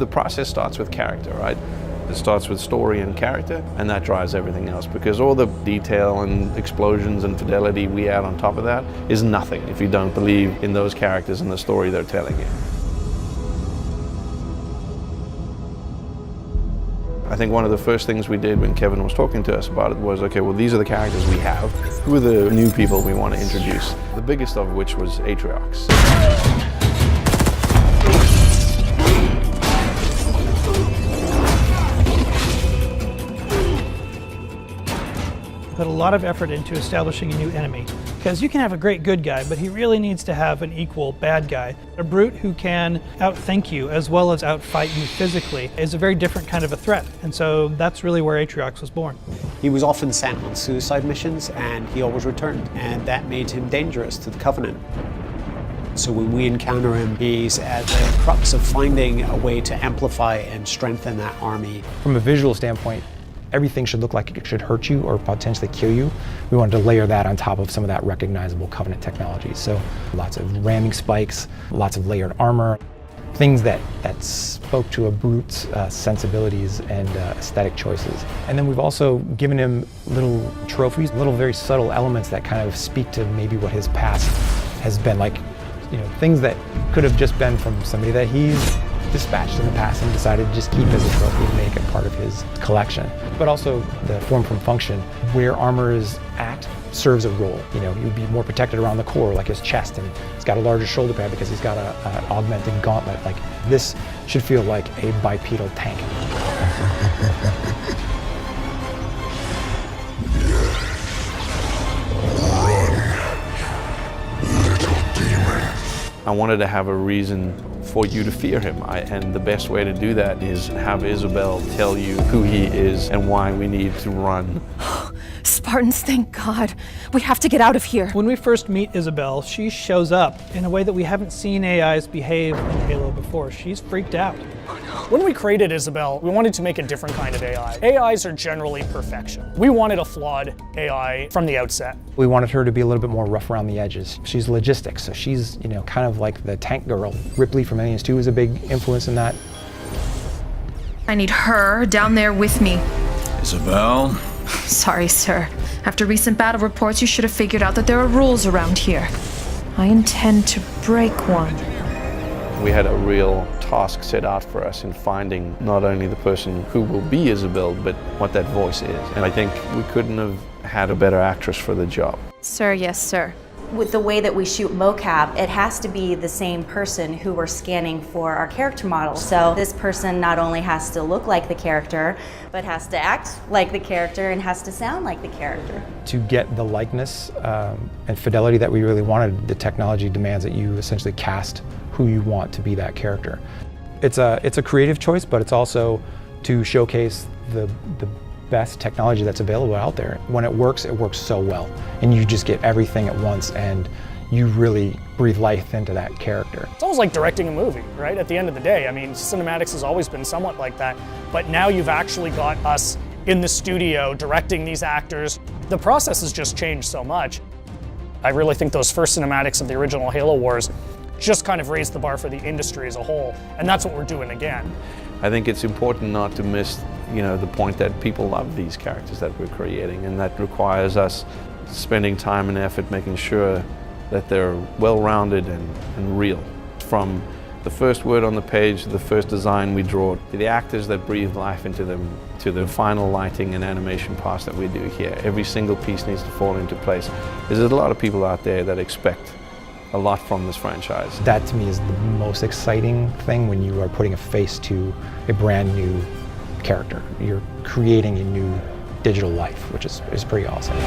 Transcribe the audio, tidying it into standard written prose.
The process starts with character, right? It starts with story and character, and that drives everything else, because all the detail and explosions and fidelity we add on top of that is nothing if you don't believe in those characters and the story they're telling you. I think one of the first things we did when Kevin was talking to us about it was, okay, well, these are the characters we have. Who are the new people we want to introduce? The biggest of which was Atriox. Put a lot of effort into establishing a new enemy, because you can have a great good guy, but he really needs to have an equal bad guy. A brute who can outthink you as well as outfight you physically is a very different kind of a threat, and so that's really where Atriox was born. He was often sent on suicide missions, and he always returned, and that made him dangerous to the Covenant. So when we encounter him, he's at the crux of finding a way to amplify and strengthen that army. From a visual standpoint, everything should look like it should hurt you or potentially kill you. We wanted to layer that on top of some of that recognizable Covenant technology. So lots of ramming spikes, lots of layered armor, things that spoke to a brute's sensibilities and aesthetic choices. And then we've also given him little trophies, little very subtle elements that kind of speak to maybe what his past has been like, you know, things that could have just been from somebody that he's dispatched in the past and decided to just keep as a trophy and make it part of his collection. But also the form from function, where armor is at, serves a role. You know, you'd be more protected around the core, like his chest, and he's got a larger shoulder pad because he's got an augmented gauntlet. Like, this should feel like a bipedal tank. I wanted to have a reason for you to fear him, and the best way to do that is have Isabel tell you who he is and why we need to run. Spartans, thank God. We have to get out of here. When we first meet Isabel, she shows up in a way that we haven't seen AIs behave in Halo before. She's freaked out. When we created Isabel, we wanted to make a different kind of AI. AIs are generally perfection. We wanted a flawed AI from the outset. We wanted her to be a little bit more rough around the edges. She's logistics, so she's, you know, kind of like the tank girl. Ripley from Aliens 2 was a big influence in that. I need her down there with me. Isabel? Sorry, sir. After recent battle reports, you should have figured out that there are rules around here. I intend to break one. We had a real task set out for us in finding not only the person who will be Isabel, but what that voice is. And I think we couldn't have had a better actress for the job. Sir, yes, sir. With the way that we shoot mocap, it has to be the same person who we're scanning for our character model. So this person not only has to look like the character, but has to act like the character and has to sound like the character. To get the likeness and fidelity that we really wanted, the technology demands that you essentially cast who you want to be that character. It's a creative choice, but it's also to showcase the best technology that's available out there. When it works so well, and you just get everything at once, and you really breathe life into that character. It's almost like directing a movie, right? At the end of the day, I mean, cinematics has always been somewhat like that, but now you've actually got us in the studio directing these actors. The process has just changed so much. I really think those first cinematics of the original Halo Wars just kind of raised the bar for the industry as a whole, and that's what we're doing again. I think it's important not to miss, you know, the point that people love these characters that we're creating, and that requires us spending time and effort making sure that they're well-rounded and real. From the first word on the page, the first design we draw, to the actors that breathe life into them, to the final lighting and animation parts that we do here. Every single piece needs to fall into place. There's a lot of people out there that expect a lot from this franchise. That to me is the most exciting thing, when you are putting a face to a brand new character. You're creating a new digital life, which is pretty awesome.